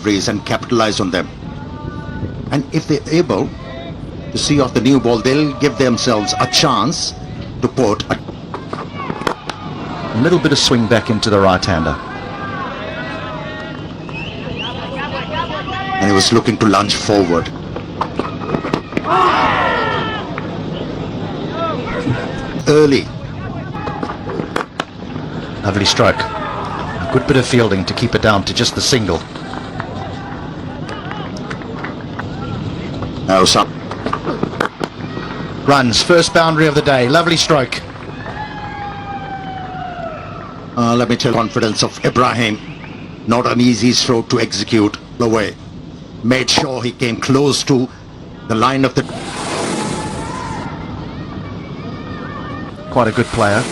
deliveries and capitalize on them. And if they're able to see off the new ball, they'll give themselves a chance to put a little bit of swing back into the right-hander. And he was looking to lunge forward. Early. Lovely stroke. A good bit of fielding to keep it down to just the single. Now some runs, first boundary of the day. Lovely stroke. Let me tell you, confidence of Ibrahim. Not an easy stroke to execute away. Made sure he came close to the line of the... Quite a good player.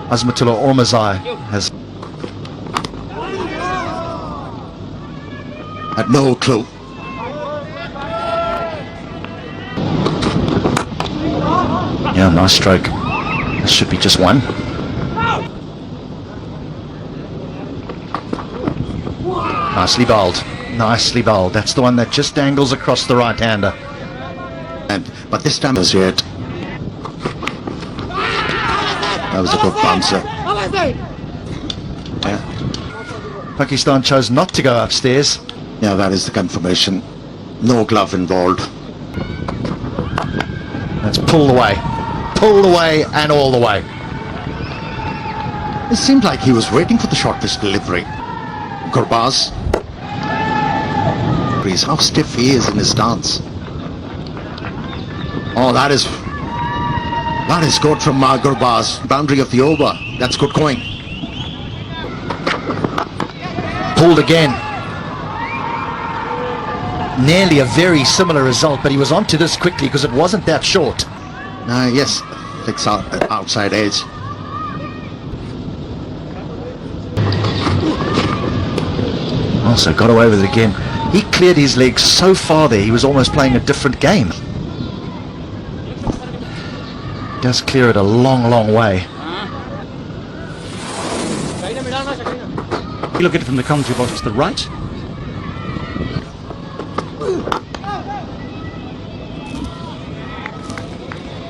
Azmatullah Ormazai has had no clue. Yeah, nice stroke. This should be just one. Nicely bowled. Nicely bowled. That's the one that just dangles across the right-hander. But this time was it. That was a good bouncer. Yeah. Pakistan chose not to go upstairs. Yeah, that is the confirmation. No glove involved. That's pulled away. Pulled away and all the way. It seemed like he was waiting for the short pitch delivery. Gurbaz. How stiff he is in his stance. Oh, that is good from Gurbaz. Boundary of the over. That's good going. Pulled again. Nearly a very similar result, but he was onto this quickly because it wasn't that short. Yes, flicks outside edge. Also got away with it again. He cleared his legs so far there, he was almost playing a different game. Does clear it a long, long way. You look at it from the commentary box to the right.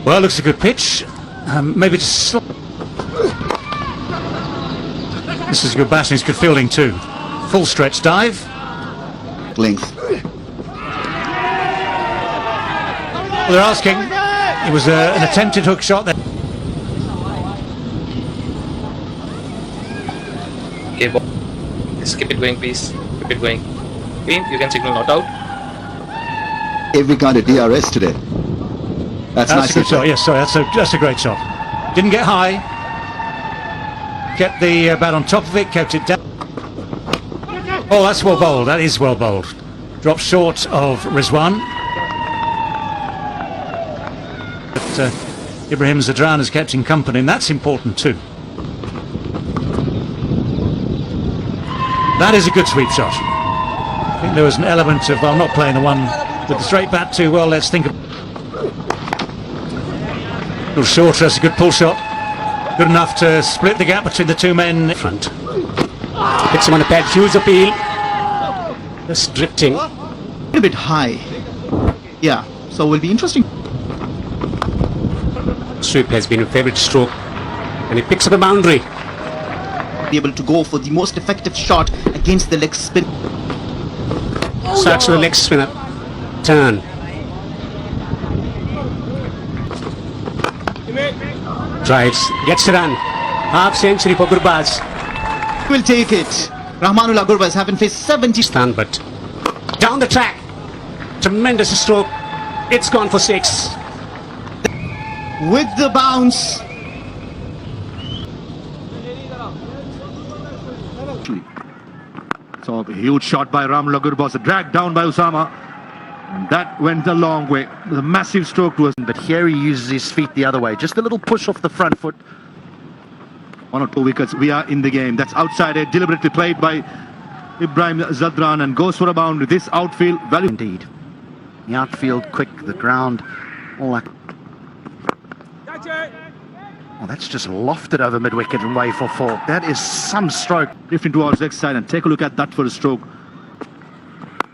Well, looks a good pitch. Maybe just... This is good batting, it's good fielding too. Full stretch dive. Length. Well, they're asking. It was an attempted hook shot there. Okay, just keep it going, please. Keep it going. Green, you can signal not out. If we got a DRS today. That's nice. A good shot. Yes, sorry, that's a great shot. Didn't get high. Kept the bat on top of it. Kept it down. Oh, that's well bowled. That is well bowled. Dropped short of Rizwan. But Ibrahim Zadran has kept him company, and that's important too. That is a good sweep shot. I think there was an element of, I'm not playing the one with the straight bat too well. Let's think of... A little shorter, that's a good pull shot. Good enough to split the gap between the two men in front. Hits him on a pad, huge appeal. Just drifting. A bit high. Yeah, so will be interesting. Sweep has been a favourite stroke, and he picks up a boundary. Be able to go for the most effective shot against the leg spin. Starts with the leg spinner. Turn. Drives, gets a run. Half century for Gurbaz. Will take it. Rahmanullah Gurbaz haven't faced 70. Stand, but down the track. Tremendous stroke. It's gone for 6. With the bounce. So a huge shot by Rahmanullah Gurbaz, dragged down by Usama. And that went a long way. The massive stroke to us. But here he uses his feet the other way. Just a little push off the front foot. 1 or 2 wickets. We are in the game. That's outside edge, deliberately played by Ibrahim Zadran, and goes for a boundary. This outfield value. Indeed. The outfield quick, the ground, all that. Oh, that's just lofted over mid-wicket and away for 4. That is some stroke. Drifting towards leg side, and take a look at that for a stroke.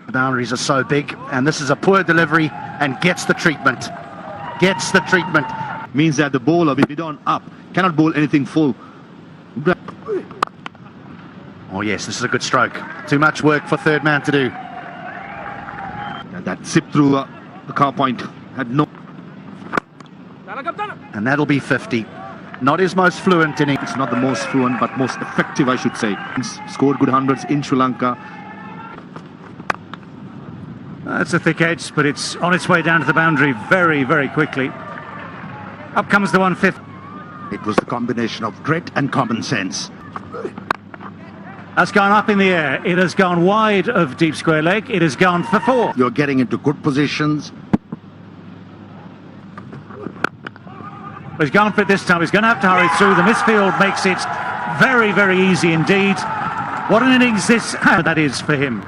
The boundaries are so big, and this is a poor delivery and gets the treatment. Gets the treatment. Means that the bowler with mid-on up cannot bowl anything full. Oh yes, this is a good stroke. Too much work for third man to do. And that zip through the car point had no... And that'll be 50. Not his most fluent inning. It's not the most fluent, but most effective, I should say. Scored good hundreds in Sri Lanka. That's a thick edge, but it's on its way down to the boundary very, very quickly. Up comes the 150. It was the combination of grit and common sense. That's gone up in the air. It has gone wide of deep square leg. It has gone for 4. You're getting into good positions. He's gone for it this time. He's going to have to hurry through. The misfield makes it very, very easy indeed. What an innings that is for him.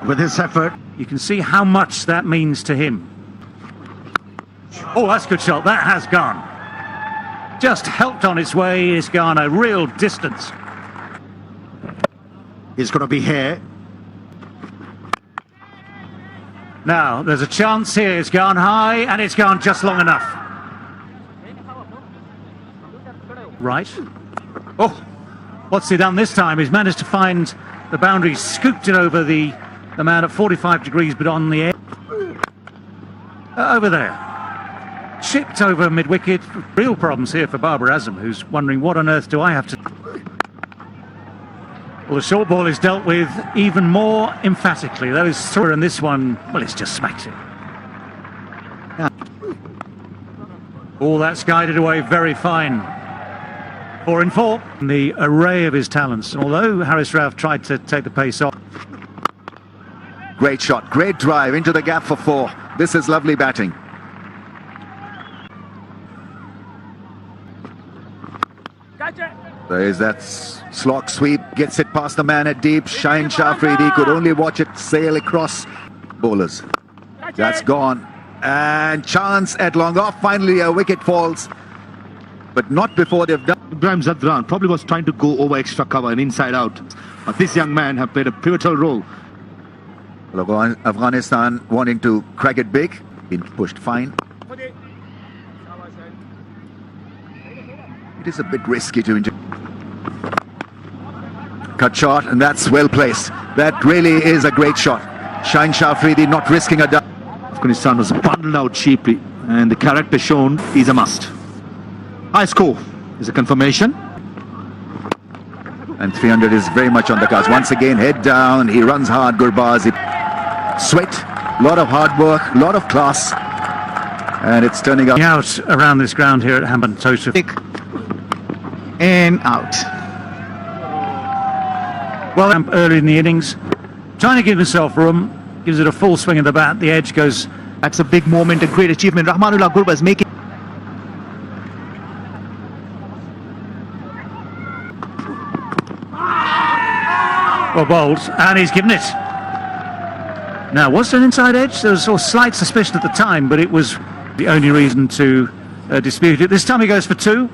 With this effort, You can see how much that means to him. Oh, that's a good shot. That has gone. Just helped on its way. It's gone a real distance. he's going to be here. Now, there's a chance here. It's gone high, and it's gone just long enough. Right. Oh, what's he done this time? He's managed to find the boundary, scooped it over the man at 45 degrees, but on the air. Over there. Chipped over mid-wicket. Real problems here for Babar Azam, who's wondering, what on earth do I have to... Well, the short ball is dealt with even more emphatically. Those through, and this one, well, it's just smacked it. All that's guided away very fine. 4 in 4. The array of his talents. And although Haris Rauf tried to take the pace off. Great shot, great drive into the gap for 4. This is lovely batting. There is that slog sweep, gets it past the man at deep. Shaheenafridi Afridi could only watch it sail across bowlers. That's gone. And chance at long off. Finally a wicket falls. But not before they've done. Ibrahim Zadran probably was trying to go over extra cover and inside out. But this young man have played a pivotal role. Afghanistan wanting to crack it big. Been pushed fine. It is a bit risky to injure. Cut shot, and that's well placed. That really is a great shot. Shaheenafridi Afridi not risking a duck. Afghanistan was bundled out cheaply, and the character shown is a must. High score is a confirmation. And 300 is very much on the cards. Once again, head down. He runs hard, Gurbaz. Sweat, lot of hard work, lot of class. And it's turning out. Out around this ground here at Hambantota. And out. Well, early in the innings, trying to give himself room, gives it a full swing of the bat. The edge goes. That's a big moment, a great achievement. Rahmanullah Gurbaz making. Well bowled, and he's given it. Now, was there an inside edge? There was a slight suspicion at the time, but it was the only reason to dispute it. This time he goes for 2.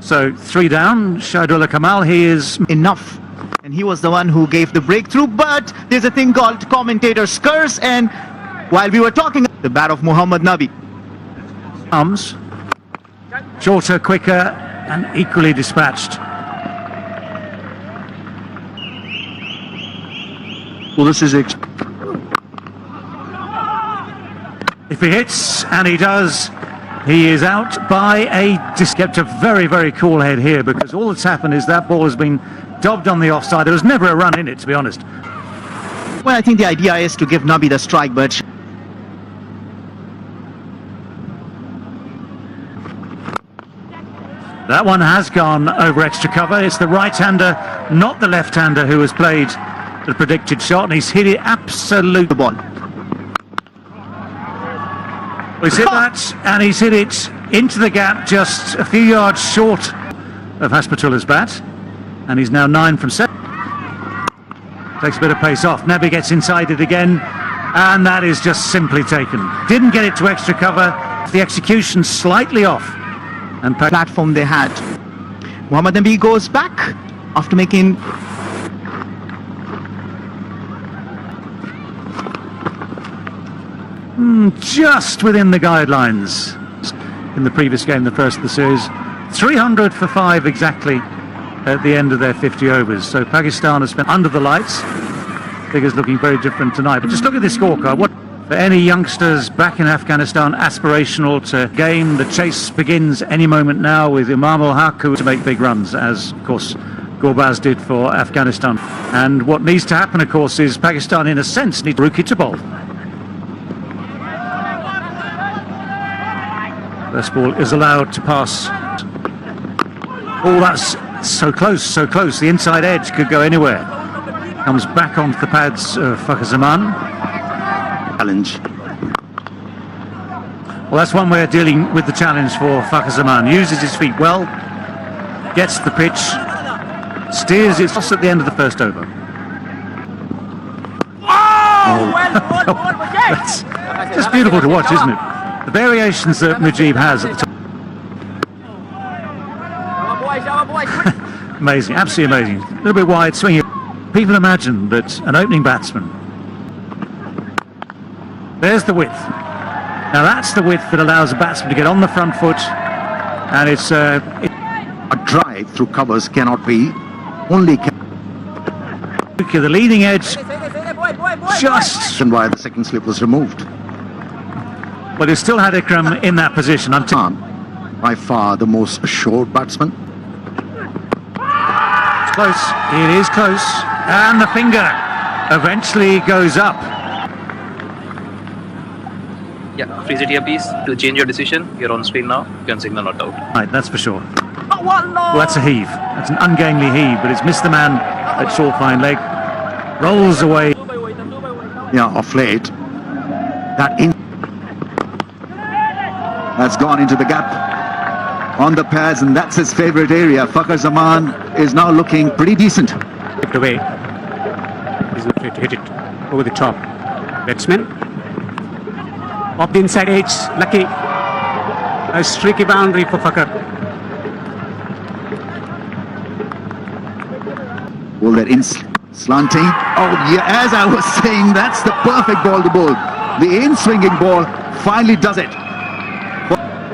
So 3 down. Shahidullah Kamal, he is Enough. And he was the one who gave the breakthrough. But there's a thing called commentator's curse. And while we were talking, the bat of Muhammad Nabi. arms. Shorter, quicker, and equally dispatched. Well, this is If he hits, and he does, he is out by a... Kept a very, very cool head here, because all that's happened is that ball has been dobbed on the offside. There was never a run in it, to be honest. Well, I think the idea is to give Nabi the strike, but... That one has gone over extra cover. It's the right-hander, not the left-hander, who has played the predicted shot, and he's hit it absolutely. The ball. He's hit that, and he's hit it into the gap, just a few yards short of Hasbatullah's bat, and he's now 9 from 7. Takes a bit of pace off. Nabi gets inside it again, and that is just simply taken. Didn't get it to extra cover. The execution slightly off. And Platform they had. Muhammad Nabi goes back after making... Just within the guidelines. In the previous game, the first of the series, 300 for 5 exactly at the end of their 50 overs. So Pakistan has spent under the lights. Figures looking very different tonight. But just look at this scorecard. What for any youngsters back in Afghanistan, aspirational to game. The chase begins any moment now with Imam ul-Haq to make big runs, as of course Gurbaz did for Afghanistan. And what needs to happen, of course, is Pakistan in a sense need Rookie to bowl. First ball is allowed to pass. Oh, that's so close, so close. The inside edge could go anywhere. Comes back onto the pads of Fakhar Zaman. Challenge. Well, that's one way of dealing with the challenge for Fakhar Zaman. Uses his feet well, gets the pitch, steers it at the end of the first over. That's just beautiful to watch, isn't it? The variations that Mujib has at the top. Amazing, absolutely amazing. A little bit wide swinging. People imagine that an opening batsman. There's the width. Now that's the width that allows a batsman to get on the front foot, and it's A drive through covers cannot be. Only the leading edge. Just and why the second slip was removed. well, he still had Ikram in that position until By far the most assured batsman. it's close. It is close, and the finger eventually goes up. Yeah, freeze it here, please. To change your decision, you're on screen now. You can signal not out. Right, that's for sure. Well, that's a heave. That's an ungainly heave, but it's missed the man at short fine leg. Rolls away. Yeah, of late. That's gone into the gap on the pads, and that's his favourite area. Fakhar Zaman is now looking pretty decent. Tipped away. He's not ready to hit it over the top. Batsman. Off the inside edge. Lucky. A streaky boundary for Fakhar. Ball that in slanting. Oh, yeah, as I was saying, that's the perfect ball to bowl. The in-swinging ball finally does it.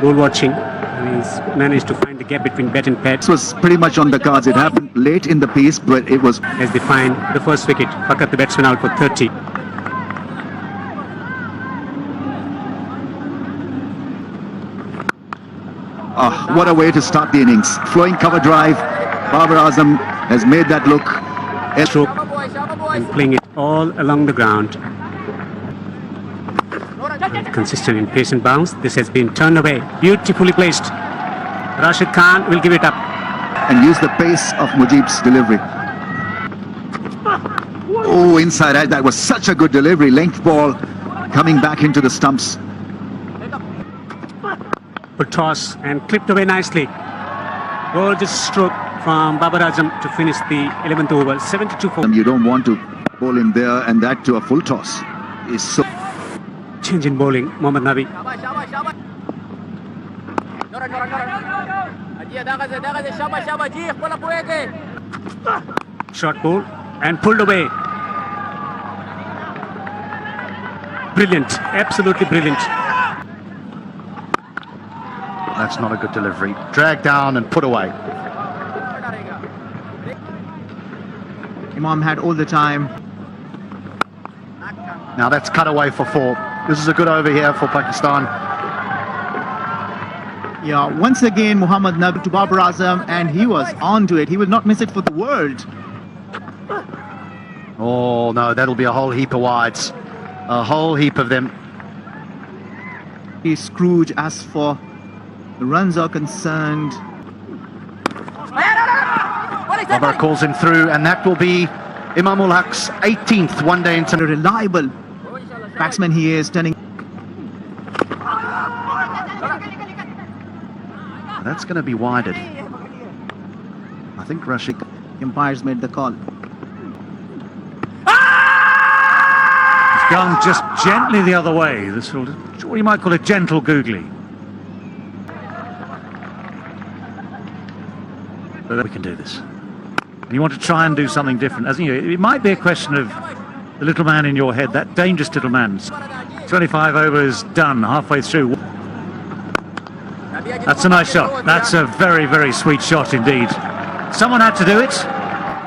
Ball watching. And he's managed to find the gap between bat and pad. This was pretty much on the cards. It happened late in the piece, but it was... As they find the first wicket. Fakhar, the batsman, out for 30. What a way to start the innings. Flowing cover drive. Babar Azam has made that look. Stroke. And playing it all along the ground. Consistent in pace and bounce. This has been turned away. Beautifully placed. Rashid Khan will give it up. And use the pace of Mujib's delivery. Oh, inside edge. That was such a good delivery. Length ball coming back into the stumps. Good toss and clipped away nicely. Gorgeous stroke from Babar Azam to finish the 11th over. 72 for. You don't want to bowl him there, and that to a full toss is so... Change in bowling. Mohammad Nabi. Short ball and pulled away. Brilliant. Absolutely brilliant. That's not a good delivery. Dragged down and put away. Imam had all the time. Now that's cut away for 4. This is a good over here for Pakistan. Yeah, once again Muhammad Nabi to Babar Azam, and he was on to it. He would not miss it for the world. Oh no, that'll be a whole heap of wides. A whole heap of them. He's Scrooge as for the runs are concerned. Babar calls him through, and that will be Imam ul-Haq's 18th one-day A international. reliable batsman he is, turning. That's going to be wided. I think Rashid. Umpires made the call. It's gone just gently the other way. This sort of, what you might call a gentle googly. But we can do this. And you want to try and do something different. As you know, it might be a question of the little man in your head, that dangerous little man. 25 overs done, halfway through. That's a nice shot. That's a very, very sweet shot indeed. Someone had to do it.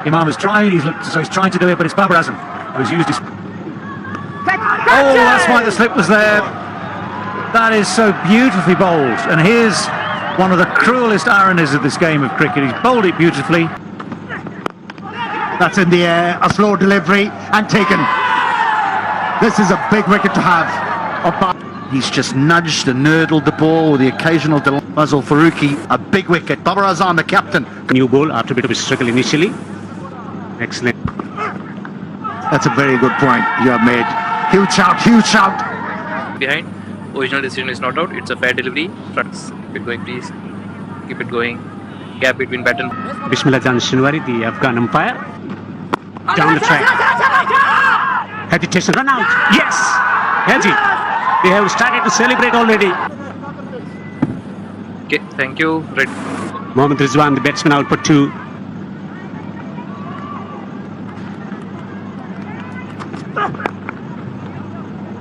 Imam has tried, he's trying to do it, but it's Babar Azam who's used his... Oh, that's why the slip was there. That is so beautifully bowled. And here's one of the cruelest ironies of this game of cricket. He's bowled it beautifully. That's in the air, a slow delivery and taken. This is a big wicket to have. He's just nudged and nurdled the ball with the occasional Fazal Farooqi. A big wicket. Babar Azam, the captain. New ball after a bit of a struggle initially. Excellent. That's a very good point you have made. Huge shout, huge shout. Behind. Original decision is not out. It's a bad delivery. Fronts. Keep it going, please. Keep it going. Gap between bat and... Bismillah Jan Shinwari, the Afghan umpire. Down the track. Hesitation, run out. Yes! Haji. They have started to celebrate already. Okay, thank you. Red. Mohammad Rizwan, the batsman, out for 2.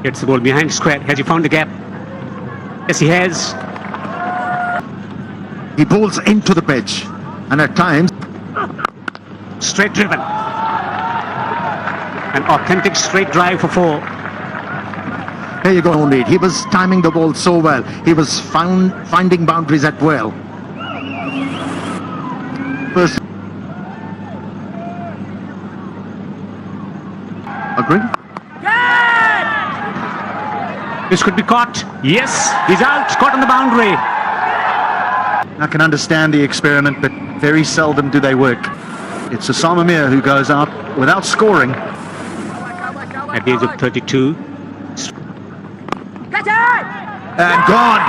Gets the ball behind square. Has he found the gap? Yes, he has. He bowls into the pitch and at times... Straight driven. An authentic straight drive for 4. Here you go, no need. He was timing the ball so well. He was finding boundaries at will. First... Agree? This could be caught. Yes, he's out. Caught on the boundary. I can understand the experiment, but very seldom do they work. It's Osama Mir who goes out without scoring. At the age of 32. And gone.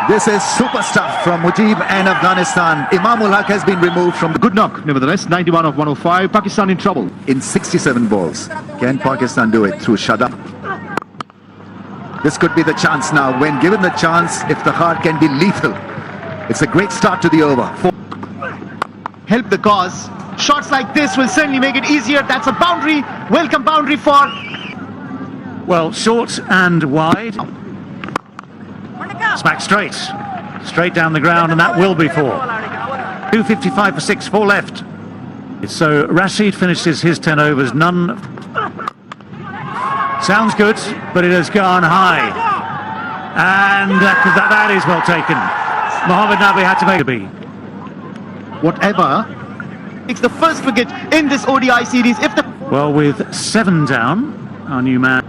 This is super stuff from Mujib and Afghanistan. Imamul Haq has been removed from the Good knock, nevertheless. 91 of 105. Pakistan in trouble. in 67 balls. Can Pakistan do it through shut-up? This could be the chance now. When given the chance, if the heart can be lethal. It's a great start to the over. Help the cause. Shots like this will certainly make it easier. That's a boundary. Welcome boundary for... Well, short and wide. Smack straight. Straight down the ground, and that will be 4. 2.55 for 6, 4 left. So Rashid finishes his 10 overs, none... Sounds good, but it has gone high. And that is well taken. Mohammad Nabi had to make a B. Whatever. It's the first wicket in this ODI series. If the... Well, with 7 down, our new man.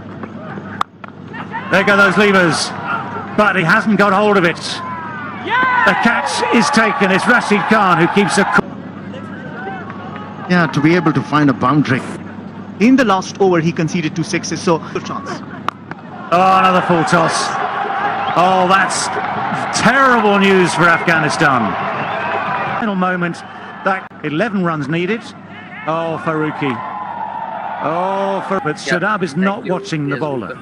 There go those levers, but he hasn't got hold of it. The catch is taken. It's Rashid Khan who keeps a... Yeah, to be able to find a boundary. In the last over, he conceded 2 sixes, so good chance. Oh, another full toss. Oh, that's terrible news for Afghanistan. Final moment, that 11 runs needed. Oh, Farooqi. Oh, but Shadab is not watching the bowler.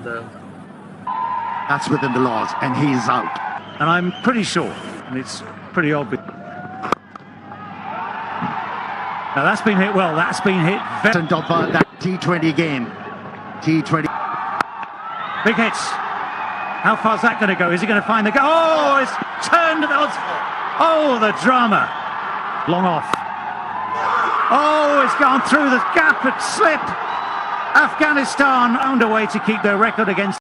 That's within the laws, and he's out. And I'm pretty sure, and it's pretty obvious. Now that's been hit well, that's been hit very... Of that T20 game. T20. Big hits. How far's that going to go? Is he going to find the... Oh, it's turned... Oh, the drama. Long off. Oh, it's gone through the gap at slip. Afghanistan found a way to keep their record against...